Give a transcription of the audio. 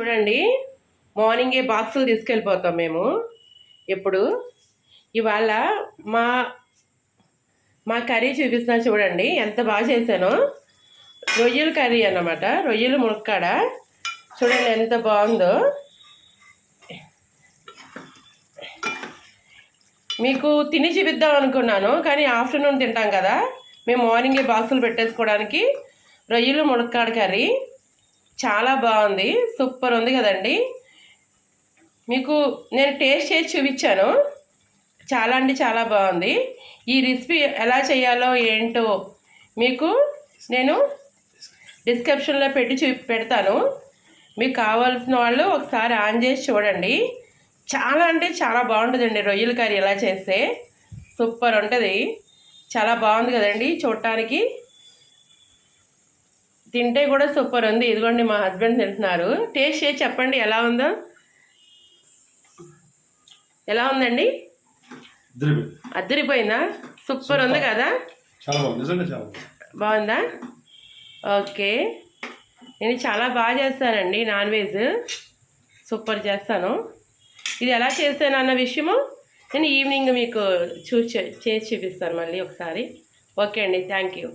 చూడండి, మార్నింగే బాక్సులు తీసుకెళ్ళిపోతాం మేము. ఎప్పుడు ఇవాళ మా మా కర్రీ చూపిస్తున్నా చూడండి, ఎంత బాగా చేశానో. రొయ్యల కర్రీ అన్నమాట, రొయ్యలు మునక్కాడ. చూడండి ఎంత బాగుందో. మీకు తిని చూపిద్దాం అనుకున్నాను, కానీ ఆఫ్టర్నూన్ తింటాం కదా, మేము మార్నింగే బాక్సులు పెట్టేసుకోవడానికి. రొయ్యలు మునక్కాడ కర్రీ చాలా బాగుంది, సూపర్ ఉంది కదండి. మీకు నేను టేస్ట్ చేసి చూపించాను, చాలా అంటే చాలా బాగుంది. ఈ రెసిపీ ఎలా చేయాలో ఏంటో మీకు నేను డిస్క్రిప్షన్లో పెడతాను. మీకు కావాల్సిన వాళ్ళు ఒకసారి ఆన్ చేసి చూడండి. చాలా అంటే చాలా బాగుంటుందండి రొయ్యల కర్రీ ఎలా చేస్తే, సూపర్ ఉంటుంది. చాలా బాగుంది కదండి చూడటానికి, తింటే కూడా సూపర్ ఉంది. ఇదిగోండి మా హస్బెండ్ తింటున్నారు. టేస్ట్ చేసి చెప్పండి ఎలా ఉందో. ఎలా ఉందండి? అద్దరిపోయిందా? సూపర్ ఉంది కదా, బాగుందా? ఓకే, నేను చాలా బాగా చేస్తానండి నాన్ వెజ్, సూపర్ చేస్తాను. ఇది ఎలా చేస్తాను అన్న విషయము నేను ఈవినింగ్ మీకు చేసి చూపిస్తాను మళ్ళీ ఒకసారి. ఓకే అండి, థ్యాంక్ యూ.